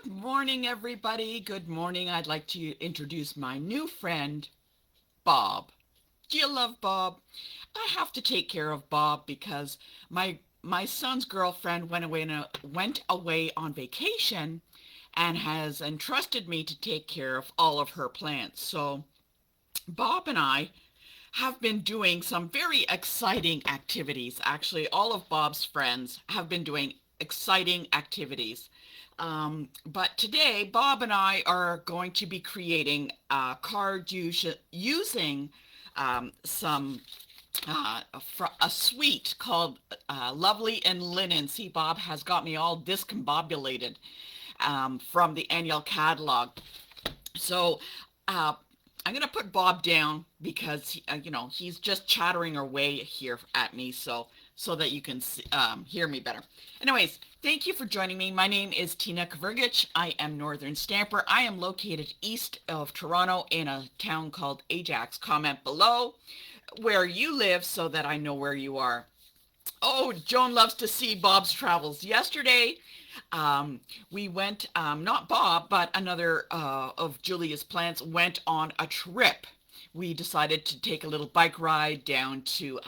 Good morning, everybody. Good morning. I'd like to introduce my new friend, Bob. Do you love Bob? I have to take care of Bob because my son's girlfriend went away on vacation and has entrusted me to take care of all of her plants. So Bob and I have been doing some very exciting activities. Actually, all of Bob's friends have been doing exciting activities. But today, Bob and I are going to be creating a card using some a suite called Lovely and Linen. See, Bob has got me all discombobulated from the annual catalog. So uh, I'm going to put Bob down because he's just chattering away here at me, so that you can hear me better. Anyways, thank you for joining me. My name is Tina Kvergich. I am Northern Stamper. I am located east of Toronto in a town called Ajax. Comment below where you live so that I know where you are. Oh, Joan loves to see Bob's travels. Yesterday, we went, not Bob, but another of Julia's plants went on a trip. We decided to take a little bike ride down to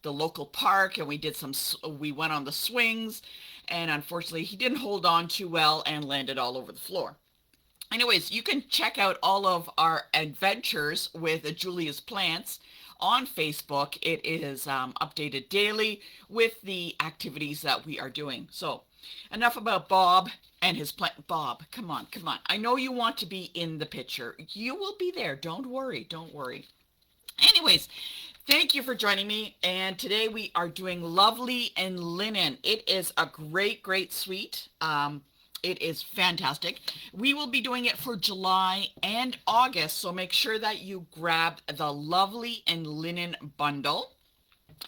the local park, and we went on the swings, and unfortunately he didn't hold on too well and landed all over the floor. Anyways, you can check out all of our adventures with Julia's plants on Facebook. It is updated daily with the activities that we are doing. So enough about Bob and his plant. Bob, come on, come on. I know you want to be in the picture. You will be there. Don't worry. Don't worry. Anyways, thank you for joining me. And today we are doing Lovely and Linen. It is a great, great suite. It is fantastic. We will be doing it for July and August, so make sure that you grab the Lovely and Linen bundle.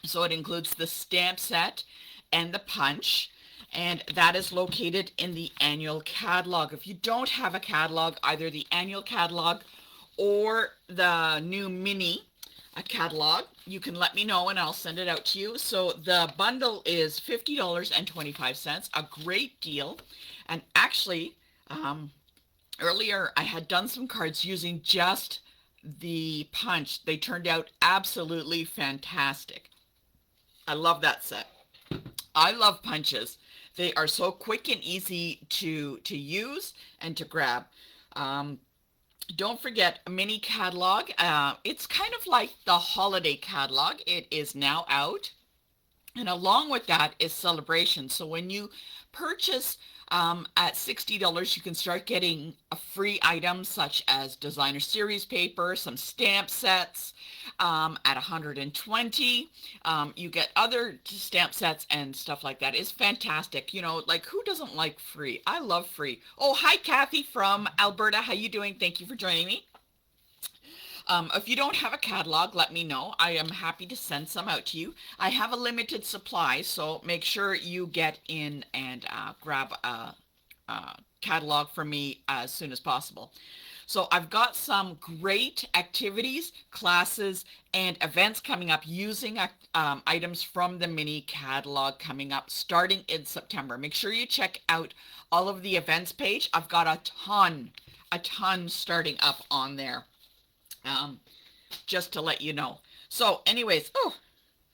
So it includes the stamp set and the punch, and that is located in the annual catalog. If you don't have a catalog, either the annual catalog or the new mini catalog, you can let me know and I'll send it out to you. So the bundle is $50.25, a great deal. And actually, earlier I had done some cards using just the punch. They turned out absolutely fantastic. I love that set. I love punches. They are so quick and easy to use and to grab. Don't forget a mini catalog. It's kind of like the holiday catalog. It is now out. And along with that is celebration. So when you purchase at $60, you can start getting a free items such as designer series paper, some stamp sets. At $120, you get other stamp sets and stuff like that. It's fantastic. Like, who doesn't like free? I love free. Oh, hi, Kathy from Alberta. How you doing? Thank you for joining me. If you don't have a catalog, let me know. I am happy to send some out to you. I have a limited supply, so make sure you get in and grab a catalog for me as soon as possible. So I've got some great activities, classes, and events coming up using items from the mini catalog coming up starting in September. Make sure you check out all of the events page. I've got a ton starting up on there. Just to let you know. So anyways,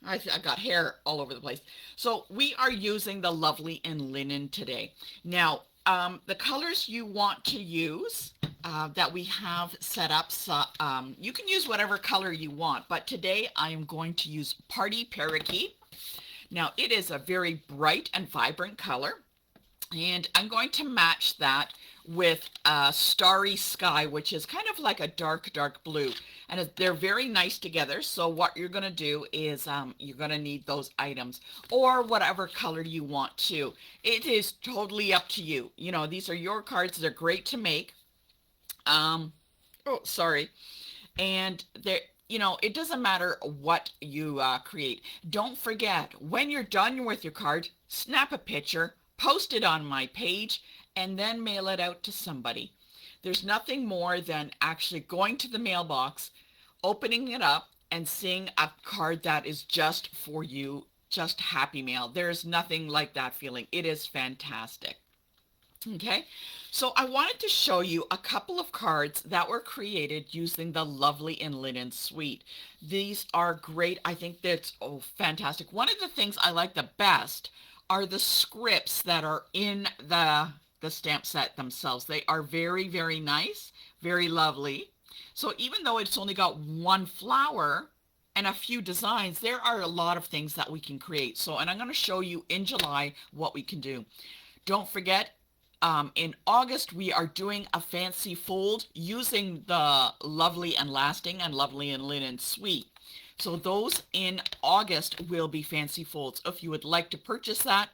I got hair all over the place. So we are using the Lovely and Linen today. Now, the colors you want to use that we have set up, so, you can use whatever color you want, but today I am going to use Party Parakeet. Now, it is a very bright and vibrant color, and I'm going to match that with a Starry Sky, which is kind of like a dark blue, and they're very nice together. So what you're going to do is you're going to need those items or whatever color you want to. It is totally up to you. These are your cards. They're great to make. And it doesn't matter what you create. Don't forget, when you're done with your card, snap a picture, post it on my page, and then mail it out to somebody. There's nothing more than actually going to the mailbox, opening it up, and seeing a card that is just for you, just happy mail. There's nothing like that feeling. It is fantastic. Okay, so I wanted to show you a couple of cards that were created using the Lovely in Linen suite. These are great. I think that's fantastic. One of the things I like the best are the scripts that are in the stamp set themselves. They are very, very nice, very lovely. So even though it's only got one flower and a few designs, there are a lot of things that we can create. So, and I'm going to show you in July what we can do. Don't forget, in August, we are doing a fancy fold using the Lovely and Lasting and Lovely and Linen suite. So those in August will be fancy folds. If you would like to purchase that,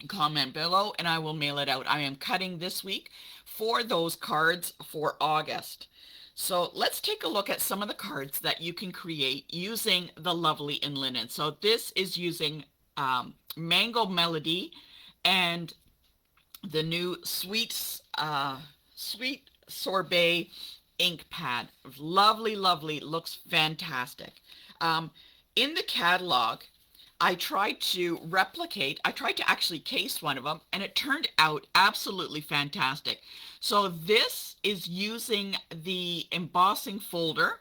comment below and I will mail it out. I am cutting this week for those cards for August. So let's take a look at some of the cards that you can create using the Lovely in Linen. So this is using Mango Melody and the new Sweet Sorbet ink pad. Lovely, lovely, looks fantastic. In the catalog, I tried to actually case one of them, and it turned out absolutely fantastic. So this is using the embossing folder.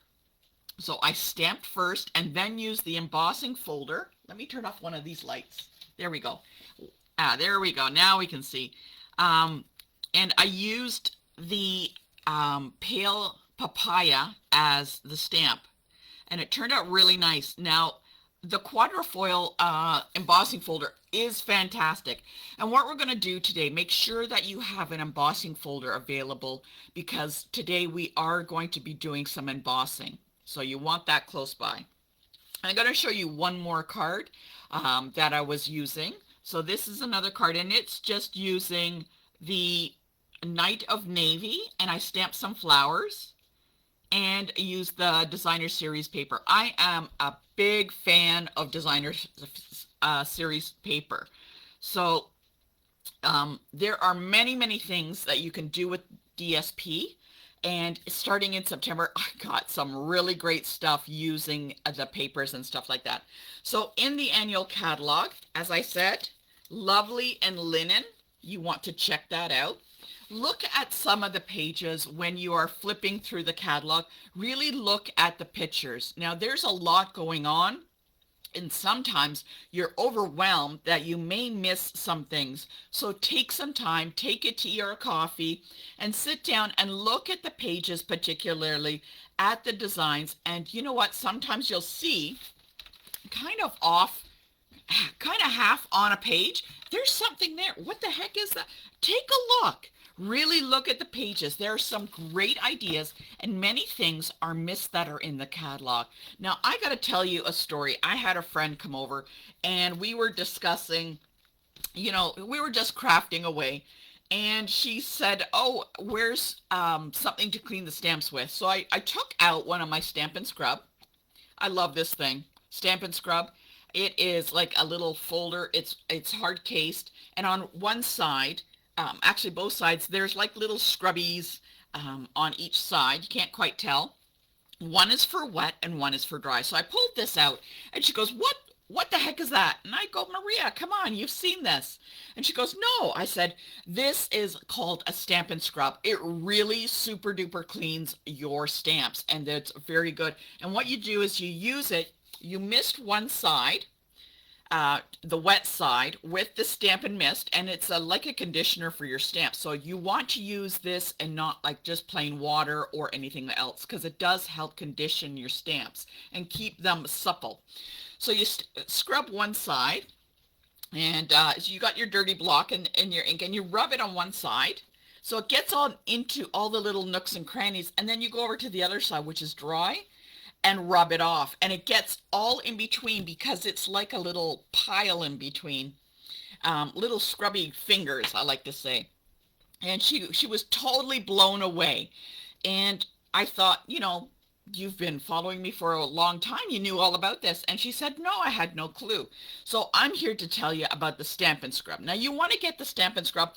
So I stamped first and then used the embossing folder. Let me turn off one of these lights. There we go. There we go. Now we can see. And I used the pale papaya as the stamp, and it turned out really nice. Now, the quadrifoil embossing folder is fantastic. And what we're going to do today, make sure that you have an embossing folder available, because today we are going to be doing some embossing. So you want that close by. I'm going to show you one more card that I was using. So this is another card, and it's just using the Night of Navy, and I stamped some flowers and used the Designer Series paper. I am a big fan of Designer Series paper. So there are many, many things that you can do with DSP. And starting in September, I got some really great stuff using the papers and stuff like that. So in the annual catalog, as I said, Lovely and Linen, you want to check that out. Look at some of the pages when you are flipping through the catalog. Really look at the pictures. Now, there's a lot going on, and sometimes you're overwhelmed that you may miss some things. So take some time, take a tea or a coffee, and sit down and look at the pages, particularly at the designs. And you know what? Sometimes you'll see kind of half on a page, there's something there. What the heck is that? Take a look. Really look at the pages. There are some great ideas, and many things are missed that are in the catalog. Now, I got to tell you a story. I had a friend come over, and we were discussing, we were just crafting away, and she said, oh, where's something to clean the stamps with? So I took out one of my Stampin' Scrub. I love this thing, Stampin' Scrub. It is like a little folder. It's hard cased, and on one side, actually both sides, there's like little scrubbies on each side. You can't quite tell. One is for wet and one is for dry. So I pulled this out, and she goes, what the heck is that? And I go, Maria, come on, you've seen this. And she goes, no. I said, this is called a Stampin' Scrub. It really super duper cleans your stamps, and it's very good. And what you do is you use it, you mist one side, the wet side, with the Stampin' Mist, and it's like a conditioner for your stamps. So you want to use this and not like just plain water or anything else, because it does help condition your stamps and keep them supple. So you scrub one side, and so you got your dirty block and your ink, and you rub it on one side so it gets on into all the little nooks and crannies, and then you go over to the other side, which is dry, and rub it off, and it gets all in between, because it's like a little pile in between, little scrubby fingers, I like to say. And she was totally blown away. And I thought, you've been following me for a long time, you knew all about this. And she said, no, I had no clue. So I'm here to tell you about the Stampin' Scrub. Now, you want to get the Stampin' Scrub.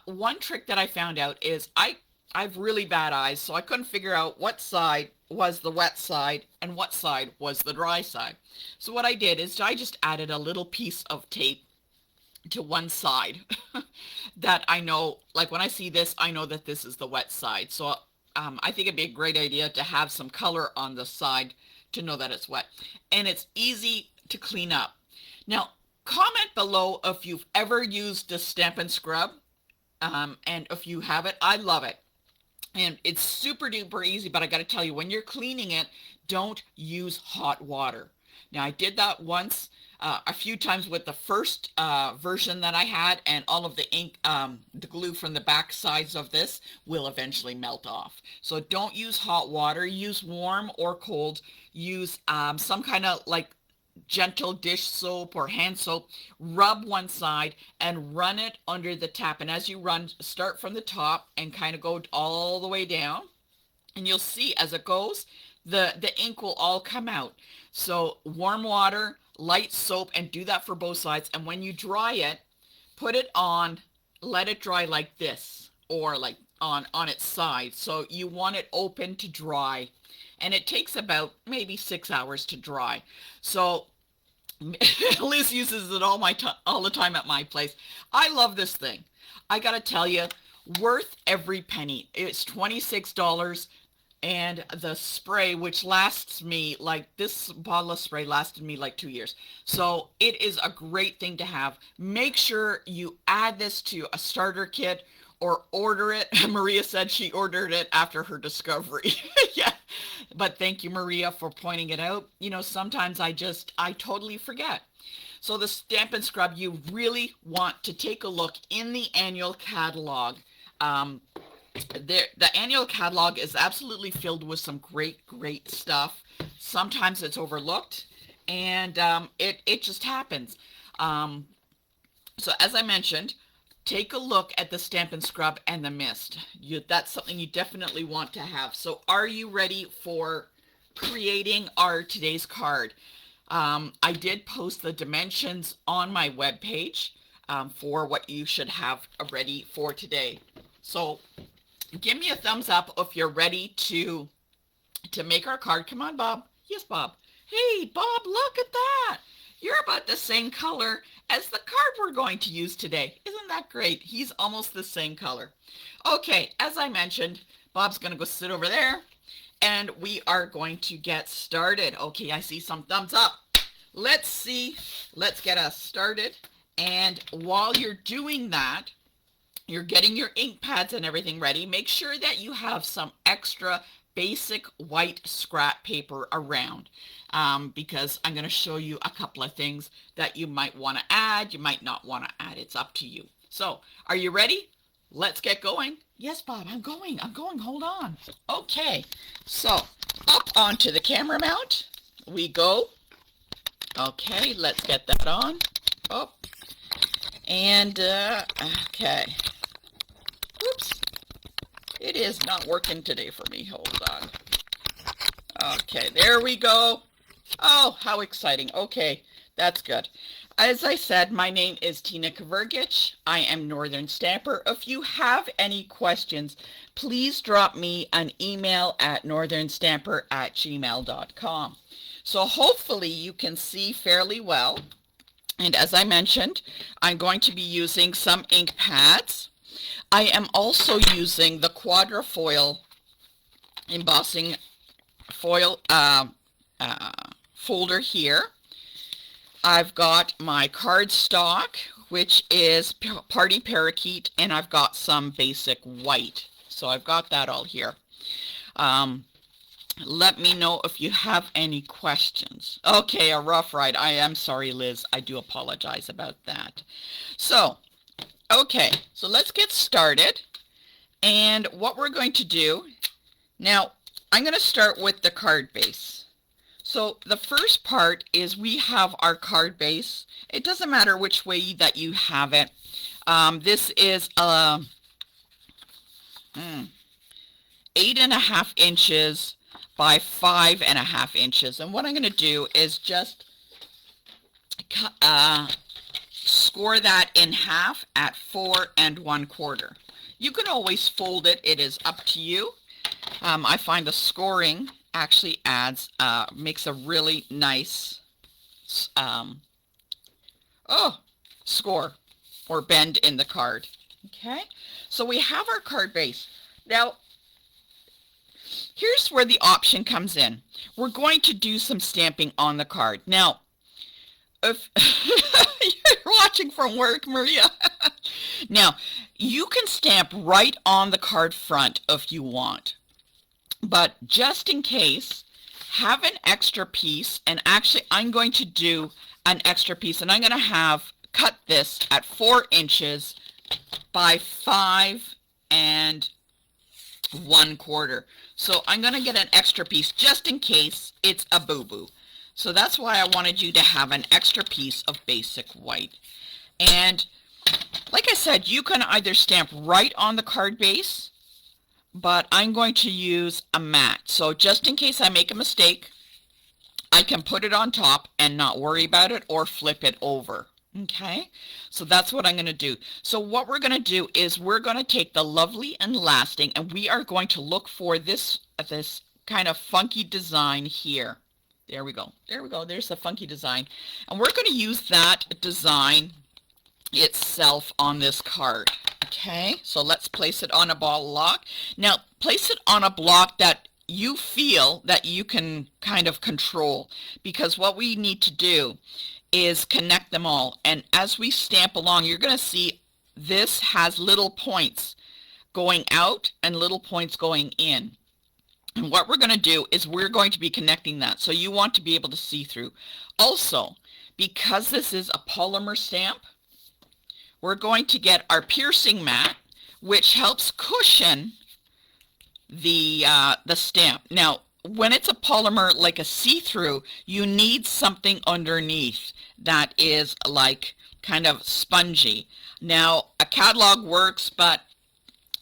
One trick that I found out is I've really bad eyes, so I couldn't figure out what side was the wet side and what side was the dry side. So what I did is I just added a little piece of tape to one side. that I know, like when I see this, I know that this is the wet side. So I think it'd be a great idea to have some color on the side to know that it's wet. And it's easy to clean up. Now, comment below if you've ever used the Stampin' Scrub. And if you have it, I love it. And it's super duper easy, but I got to tell you, when you're cleaning it, don't use hot water. Now, I did that once, a few times with the first version that I had, and all of the ink, the glue from the back sides of this will eventually melt off. So don't use hot water. Use warm or cold. Use some kind of like gentle dish soap or hand soap. Rub one side and run it under the tap. And as you run, start from the top and kind of go all the way down. And you'll see as it goes, the ink will all come out. So warm water, light soap, and do that for both sides. And when you dry it, put it on, let it dry like this, or like on its side. So you want it open to dry. And it takes about maybe 6 hours to dry. So Liz uses it all the time at my place. I love this thing. I gotta tell you, worth every penny. It's $26. And the spray, which lasts me, like this bottle of spray lasted me like 2 years. So it is a great thing to have. Make sure you add this to a starter kit or order it. Maria said she ordered it after her discovery. Yeah. But thank you, Maria, for pointing it out. You know, sometimes I totally forget. So the Stampin' Scrub, you really want to take a look in the annual catalog. The annual catalog is absolutely filled with some great stuff. Sometimes it's overlooked, and it just happens. So as I mentioned, take a look at the Stampin' Scrub and the mist. That's something you definitely want to have. So are you ready for creating our today's card? I did post the dimensions on my webpage for what you should have ready for today. So give me a thumbs up if you're ready to make our card. Come on, Bob. Yes, Bob. Hey, Bob, look at that. You're about the same color as the card we're going to use today. Isn't that great? He's almost the same color. Okay, as I mentioned, Bob's going to go sit over there, and we are going to get started. Okay, I see some thumbs up. Let's see. Let's get us started. And while you're doing that, you're getting your ink pads and everything ready. Make sure that you have some extra basic white scrap paper around because I'm going to show you a couple of things that you might want to add. You might not want to add. It's up to you. So are you ready? Let's get going. Yes, Bob, I'm going. Hold on. Okay, so up onto the camera mount we go. Okay, let's get that on. Oh, and okay. Oops. It is not working today for me. Hold on. Okay, there we go. Oh, how exciting. Okay, that's good. As I said, my name is Tina Kvergich. I am Northern Stamper. If you have any questions, please drop me an email at northernstamper@gmail.com. So hopefully you can see fairly well. And as I mentioned, I'm going to be using some ink pads. I am also using the Quadrafoil embossing foil folder here. I've got my cardstock, which is Party Parakeet, and I've got some basic white. So I've got that all here. Let me know if you have any questions. Okay, a rough ride. I am sorry, Liz. I do apologize about that. So, okay, so let's get started. And what we're going to do, now I'm going to start with the card base. So the first part is we have our card base. It doesn't matter which way that you have it. This is 8.5 inches by 5.5 inches. And what I'm going to do is just score that in half at 4 1/4. You can always fold it. It is up to you. I find the scoring actually makes a really nice score or bend in the card. Okay, so we have our card base. Now, here's where the option comes in. We're going to do some stamping on the card. Now, if you're watching from work, Maria, now, you can stamp right on the card front if you want. But just in case, have an extra piece, and actually I'm going to do an extra piece, and I'm going to have cut this at 4 inches by 5 1/4. So I'm going to get an extra piece just in case it's a boo-boo. So that's why I wanted you to have an extra piece of basic white. And like I said, you can either stamp right on the card base, but I'm going to use a mat. So just in case I make a mistake, I can put it on top and not worry about it or flip it over. Okay, so that's what I'm going to do. So what we're going to do is we're going to take the Lovely and Lasting, and we are going to look for this kind of funky design here. There we go. There we go. There's the funky design. And we're going to use that design itself on this card. Okay, so let's place it on a block. Now, place it on a block that you feel that you can kind of control, because what we need to do is connect them all. And as we stamp along, you're going to see this has little points going out and little points going in. And what we're going to do is we're going to be connecting that. So you want to be able to see through. Also, because this is a polymer stamp, we're going to get our piercing mat, which helps cushion the stamp. Now, when it's a polymer like a see-through, you need something underneath that is like kind of spongy. Now, a catalog works, but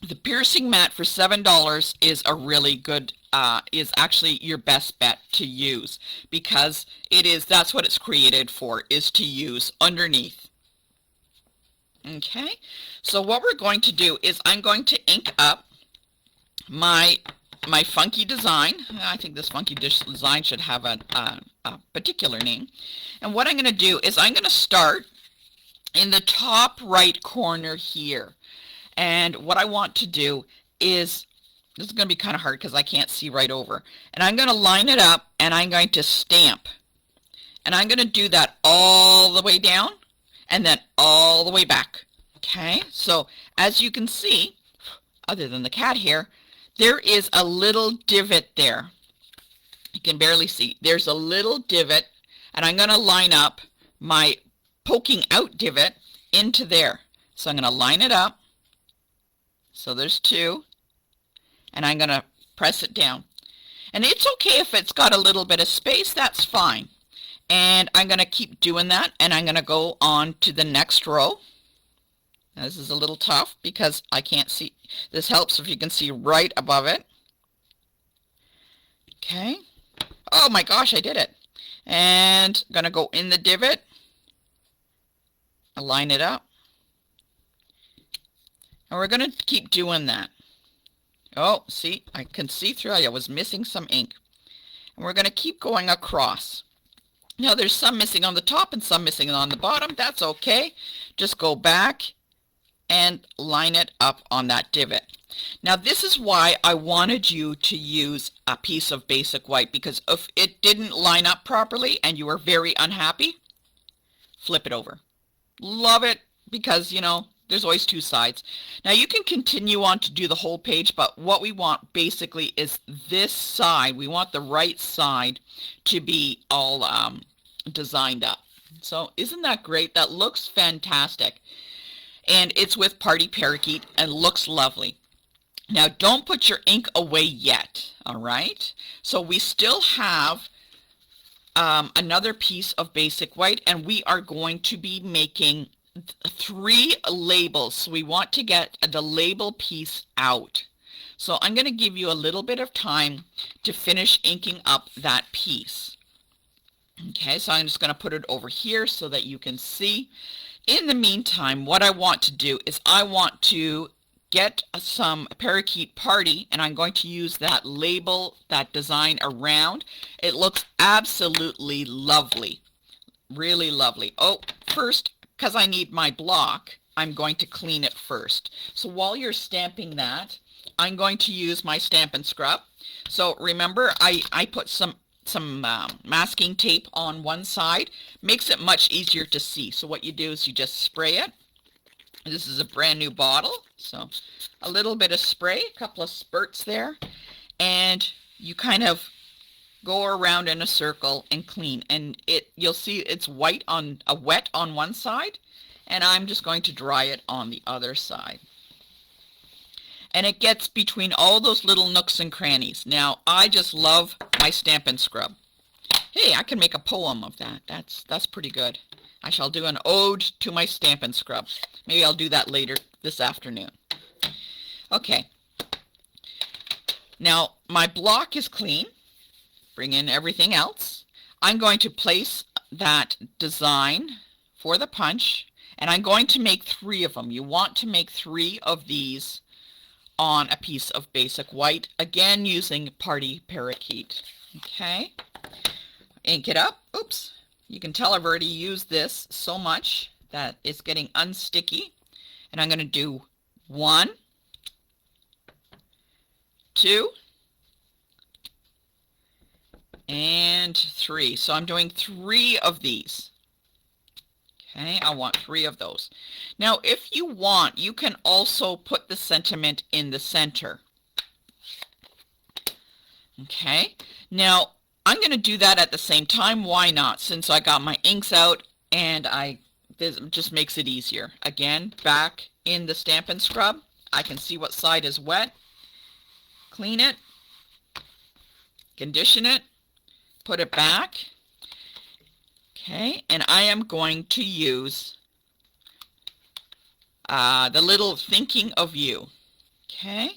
the piercing mat for $7 is a really good, is actually your best bet to use, because that's what it's created for, is to use underneath. Okay, so what we're going to do is I'm going to ink up my funky design. I think this funky design should have a particular name. And what I'm going to do is I'm going to start in the top right corner here. And what I want to do is, this is going to be kind of hard because I can't see right over. And I'm going to line it up and I'm going to stamp. And I'm going to do that all the way down and then all the way back. Okay, so as you can see, other than the cat here, there is a little divot there. You can barely see. There's a little divot, and I'm going to line up my poking out divot into there. So I'm going to line it up. So there's 2, and I'm going to press it down. And it's okay if it's got a little bit of space, that's fine. And I'm going to keep doing that, and I'm going to go on to the next row. Now, this is a little tough because I can't see. This helps if you can see right above it. Okay. Oh my gosh, I did it. And I'm going to go in the divot, line it up. And we're going to keep doing that. Oh, see, I can see through. I was missing some ink. And we're going to keep going across. Now, there's some missing on the top and some missing on the bottom. That's okay. Just go back and line it up on that divot. Now, this is why I wanted you to use a piece of basic white, because if it didn't line up properly and you were very unhappy, flip it over. Love it, because, you know, there's always 2 sides. Now, you can continue on to do the whole page, but what we want basically is this side. We want the right side to be all designed up. So isn't that great? That looks fantastic. And it's with Party Parakeet and looks lovely. Now, don't put your ink away yet, all right? So we still have another piece of basic white, and we are going to be making 3 labels. So we want to get the label piece out. So I'm going to give you a little bit of time to finish inking up that piece. Okay, so I'm just going to put it over here so that you can see. In the meantime, what I want to do is I want to get some Parakeet Party, and I'm going to use that label, that design around. It looks absolutely lovely. Really lovely. Oh, first, because I need my block, I'm going to clean it first. So while you're stamping that, I'm going to use my Stampin' Scrub. So remember, I put some masking tape on one side. Makes it much easier to see. So what you do is you just spray it. This is a brand new bottle, so a little bit of spray, a couple of spurts there, and you kind of go around in a circle and clean. And you'll see it's wet on one side, and I'm just going to dry it on the other side. And it gets between all those little nooks and crannies. Now, I just love my Stampin' Scrub. Hey, I can make a poem of that. That's pretty good. I shall do an ode to my Stampin' Scrub. Maybe I'll do that later this afternoon. Okay. Now, my block is clean. Bring in everything else. I'm going to place that design for the punch, and I'm going to make 3 of them. You want to make 3 of these on a piece of basic white, again using Party Parakeet. Okay. Ink it up. Oops. You can tell I've already used this so much that it's getting unsticky. And I'm going to do 1, 2, and 3. So I'm doing 3 of these. Okay, I want 3 of those. Now, if you want, you can also put the sentiment in the center. Okay, now I'm going to do that at the same time. Why not? Since I got my inks out, and this just makes it easier. Again, back in the Stampin' Scrub, I can see what side is wet. Clean it, condition it, put it back. Okay, and I am going to use the little Thinking of You. Okay,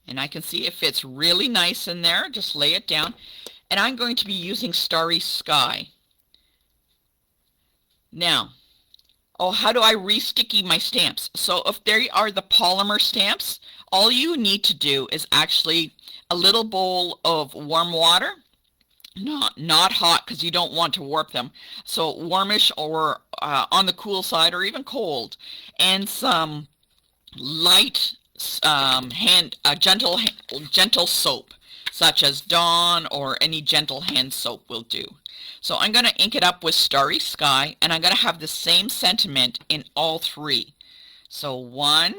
and I can see it fits really nice in there. Just lay it down. And I'm going to be using Starry Sky. Now, how do I re-sticky my stamps? So if there are the polymer stamps, all you need to do is actually a little bowl of warm water, not hot because you don't want to warp them, so warmish or on the cool side or even cold, and some light gentle soap, such as Dawn or any gentle hand soap will do. So I'm going to ink it up with Starry Sky, and I'm going to have the same sentiment in all 3. So 1,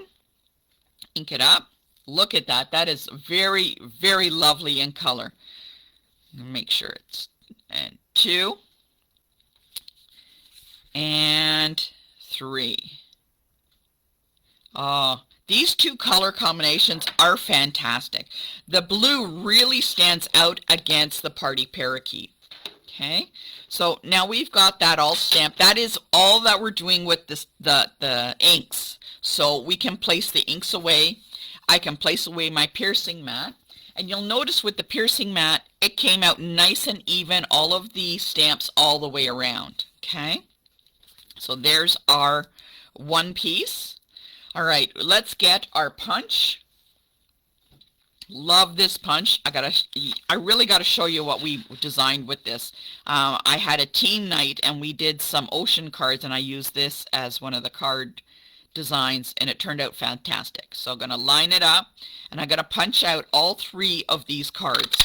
ink it up. Look at that. That is very, very lovely in color. Make sure it's, and 2, and 3. These 2 color combinations are fantastic. The blue really stands out against the Party Parakeet. Okay, so now we've got that all stamped. That is all that we're doing with this, the inks. So we can place the inks away. I can place away my piercing mat. And you'll notice with the piercing mat, it came out nice and even, all of the stamps all the way around. Okay, so there's our one piece. All right, let's get our punch. Love this punch. I really got to show you what we designed with this. I had a team night and we did some ocean cards, and I used this as one of the card designs, and it turned out fantastic. So I'm going to line it up, and I'm going to punch out all 3 of these cards.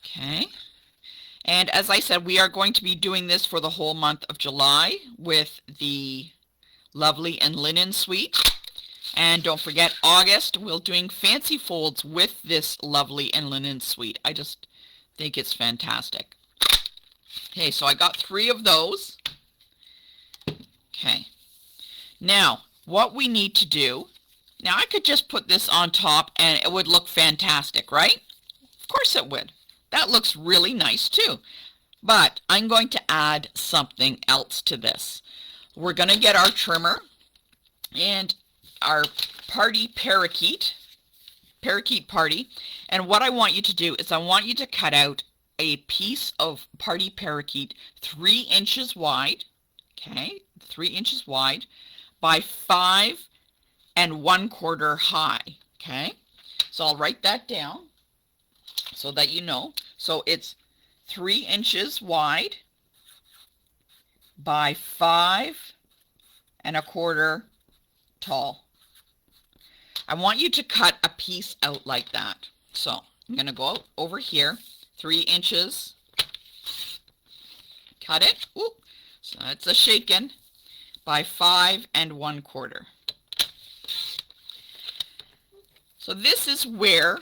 Okay. And as I said, we are going to be doing this for the whole month of July with the Lovely and Linen Suite. And don't forget, August, we're doing fancy folds with this Lovely and Linen Suite. I just think it's fantastic. Okay, so I got 3 of those. Okay. Now, what we need to do, now I could just put this on top and it would look fantastic, right? Of course it would. That looks really nice too. But I'm going to add something else to this. We're going to get our trimmer and our Party Parakeet Party, and what I want you to do is I want you to cut out a piece of Party Parakeet 3 inches wide, okay, 3 inches wide by 5 1/4 high, okay? So I'll write that down so that you know. So it's 3 inches wide by 5 1/4 tall. I want you to cut a piece out like that. So I'm going to go out over here, 3 inches, cut it. Ooh, so it's a shaken by 5 1/4. So this is where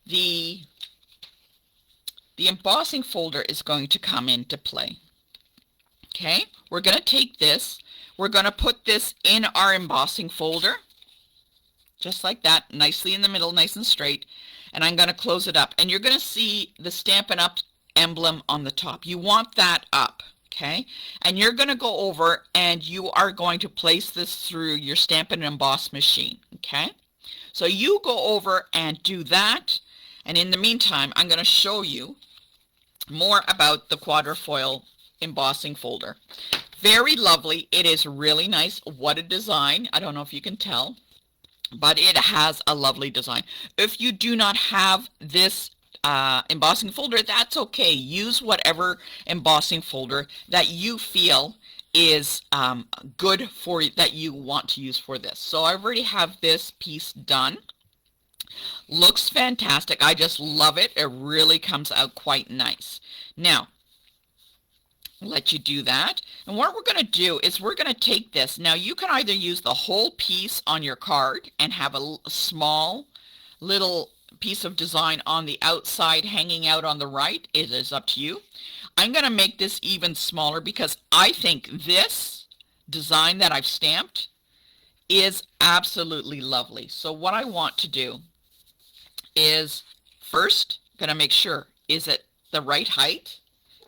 the embossing folder is going to come into play. Okay, we're going to take this, we're going to put this in our embossing folder, just like that, nicely in the middle, nice and straight, and I'm going to close it up. And you're going to see the Stampin' Up! Emblem on the top. You want that up, okay? And you're going to go over and you are going to place this through your Stampin' and Emboss machine, okay? So you go over and do that, and in the meantime, I'm going to show you more about the quadrifoil embossing folder. Very lovely. It is really nice. What a design. I don't know if you can tell, but it has a lovely design. If you do not have this embossing folder, that's okay. Use whatever embossing folder that you feel is good for that you want to use for this. So I already have this piece done. Looks fantastic. I just love it. It really comes out quite nice. Now, I'll let you do that. And what we're going to do is we're going to take this. Now, you can either use the whole piece on your card and have a small little piece of design on the outside hanging out on the right. It is up to you. I'm going to make this even smaller because I think this design that I've stamped is absolutely lovely. So what I want to do is first going to make sure, is it the right height?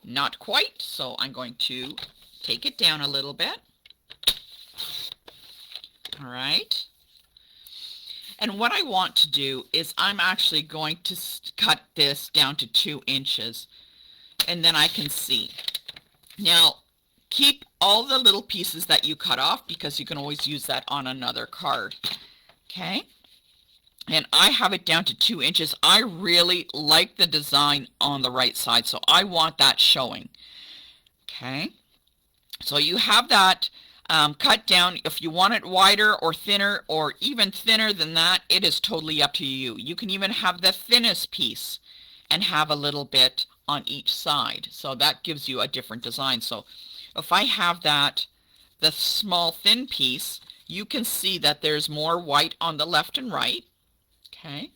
Not quite, so I'm going to take it down a little bit. All right. And what I want to do is I'm actually going to cut this down to 2 inches, and then I can see. Now, keep all the little pieces that you cut off because you can always use that on another card. Okay. And I have it down to 2 inches. I really like the design on the right side, so I want that showing. Okay, so you have that cut down. If you want it wider or thinner or even thinner than that, it is totally up to you. You can even have the thinnest piece and have a little bit on each side. So that gives you a different design. So if I have that, the small thin piece, you can see that there's more white on the left and right. Okay,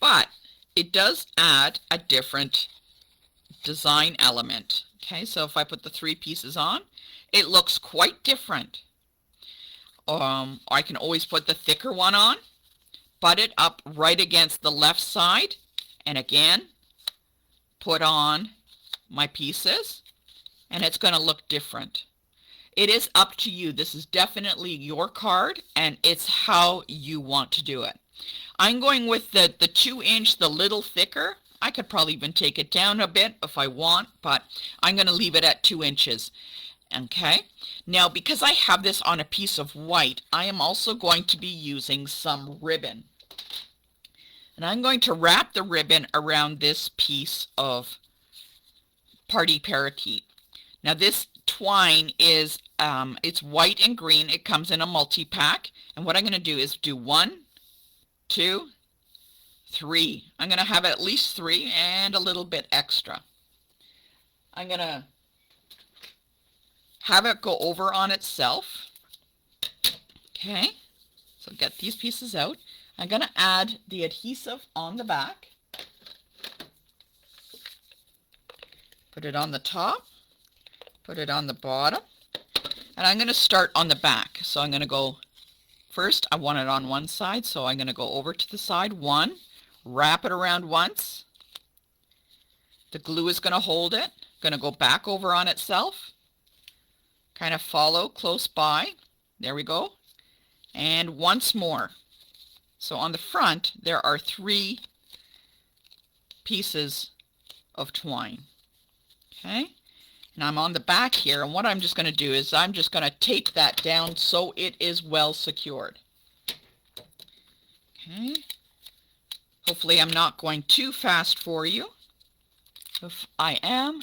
but it does add a different design element. Okay, so if I put the 3 pieces on, it looks quite different. I can always put the thicker one on, butt it up right against the left side, and again, put on my pieces, and it's going to look different. It is up to you. This is definitely your card, and it's how you want to do it. I'm going with the 2 inch, the little thicker. I could probably even take it down a bit if I want, but I'm going to leave it at 2 inches. Okay, now because I have this on a piece of white, I am also going to be using some ribbon. And I'm going to wrap the ribbon around this piece of Party Parakeet. Now this twine is, it's white and green. It comes in a multi-pack. And what I'm going to do is do 1, 2, 3. I'm going to have at least 3 and a little bit extra. I'm going to have it go over on itself. Okay, so get these pieces out. I'm going to add the adhesive on the back. Put it on the top. Put it on the bottom. And I'm going to start on the back. So I'm going to go first, I want it on one side, so I'm going to go over to the side 1, wrap it around once. The glue is going to hold it. Going to go back over on itself. Kind of follow close by. There we go. And once more. So on the front, there are 3 pieces of twine. Okay. And I'm on the back here, and what I'm just going to do is I'm just going to tape that down so it is well secured. Okay. Hopefully I'm not going too fast for you. If I am,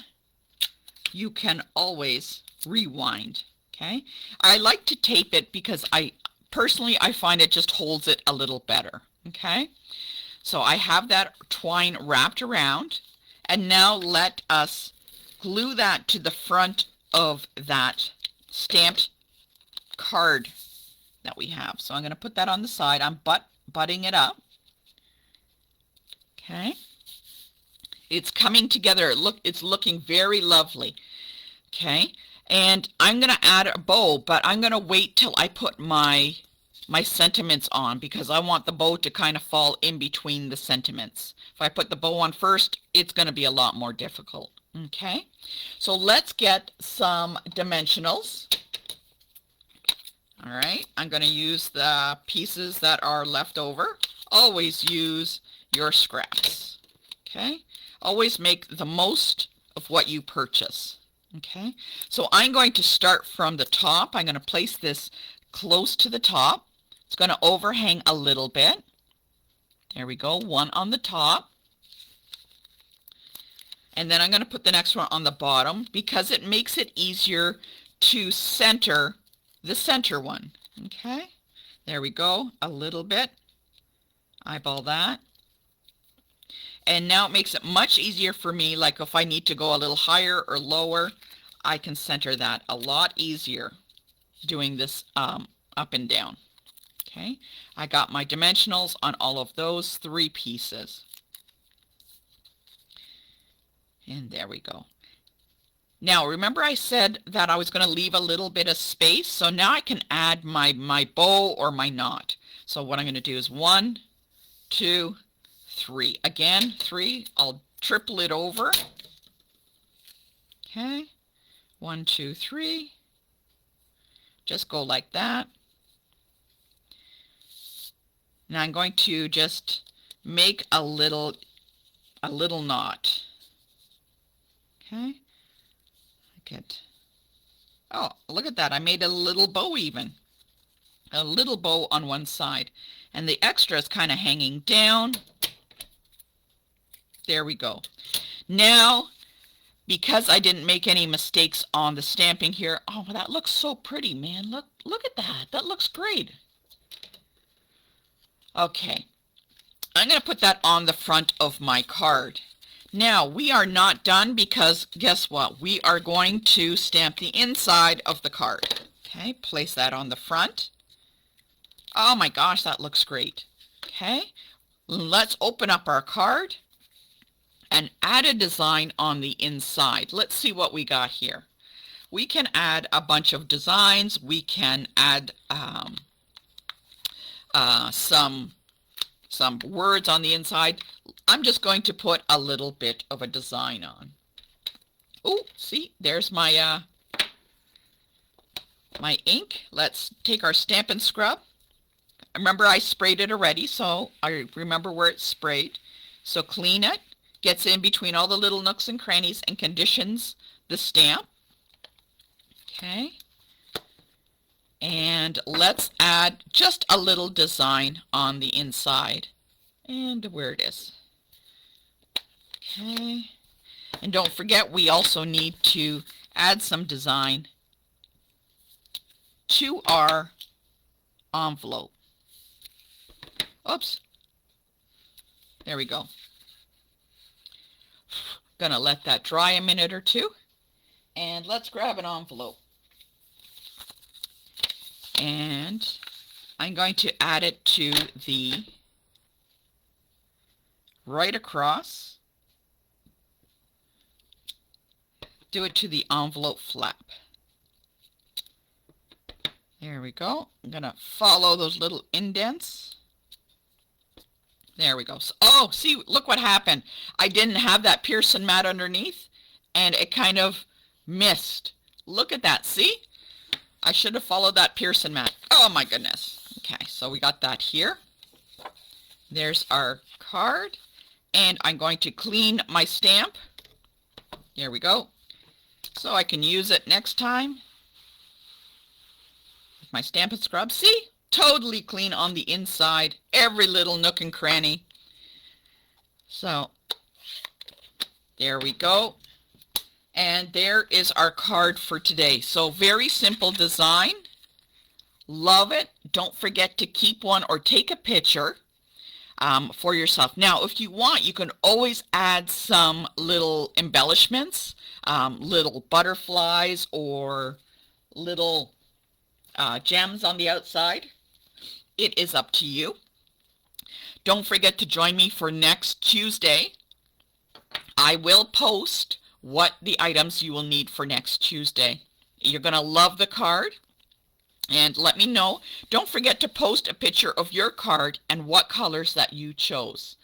you can always rewind. Okay, I like to tape it because personally I find it just holds it a little better. Okay, so I have that twine wrapped around, and now let us glue that to the front of that stamped card that we have. So I'm going to put that on the side. I'm butting it up. Okay, it's coming together. It's looking very lovely. Okay, and I'm going to add a bow, but I'm going to wait till I put my sentiments on, because I want the bow to kind of fall in between the sentiments. If I put the bow on first, it's going to be a lot more difficult. Okay, so let's get some dimensionals. All right, I'm going to use the pieces that are left over. Always use your scraps. Okay, always make the most of what you purchase. Okay, so I'm going to start from the top. I'm going to place this close to the top. It's going to overhang a little bit. There we go, one on the top. And then I'm going to put the next one on the bottom, because it makes it easier to center the center one. Okay, there we go, a little bit. Eyeball that. And now it makes it much easier for me, like if I need to go a little higher or lower, I can center that a lot easier doing this up and down. Okay, I got my dimensionals on all of those 3 pieces. And there we go. Now remember I said that I was going to leave a little bit of space, so now I can add my bow or my knot. So what I'm going to do is 1, 2, 3. Again, 3. I'll triple it over. Okay, 1, 2, 3. Just go like that. Now I'm going to just make a little knot. Okay. Oh, look at that. I made a little bow even. A little bow on one side. And the extra is kind of hanging down. There we go. Now, because I didn't make any mistakes on the stamping here, oh, that looks so pretty, man. Look at that. That looks great. Okay. I'm going to put that on the front of my card. Now, we are not done, because guess what? We are going to stamp the inside of the card. Okay, place that on the front. Oh my gosh, that looks great. Okay, let's open up our card and add a design on the inside. Let's see what we got here. We can add a bunch of designs. We can add some words on the inside. I'm just going to put a little bit of a design on. Oh, see, there's my my ink. Let's take our Stampin' Scrub. Remember, I sprayed it already, so I remember where it's sprayed. So clean it, gets in between all the little nooks and crannies, and conditions the stamp. Okay. And let's add just a little design on the inside. And where it is. Okay. And don't forget, we also need to add some design to our envelope. Oops. There we go. Gonna let that dry a minute or two. And let's grab an envelope. And I'm going to add it to the right across. Do it to the envelope flap. There we go. I'm going to follow those little indents. There we go. So, oh, see, look what happened. I didn't have that Pearson mat underneath, and it kind of missed. Look at that. See? I should have followed that Pearson mat. Oh, my goodness. Okay, so we got that here. There's our card. And I'm going to clean my stamp. There we go. So I can use it next time. With my Stampin' Scrub. See? Totally clean on the inside. Every little nook and cranny. So, there we go. And there is our card for today. So very simple design. Love it. Don't forget to keep one or take a picture for yourself. Now, if you want, you can always add some little embellishments, little butterflies or little gems on the outside. It is up to you. Don't forget to join me for next Tuesday. I will post what the items you will need for next Tuesday. You're going to love the card. And let me know. Don't forget to post a picture of your card and what colors that you chose.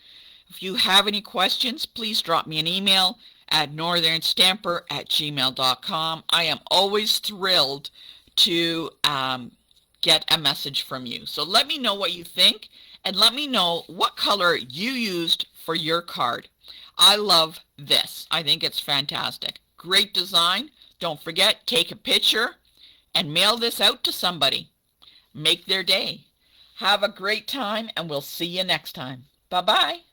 If you have any questions, please drop me an email at northernstamper@gmail.com. I am always thrilled to get a message from you. So let me know what you think and let me know what color you used for your card. I love this. I think it's fantastic. Great design. Don't forget, take a picture and mail this out to somebody. Make their day. Have a great time, and we'll see you next time. Bye-bye.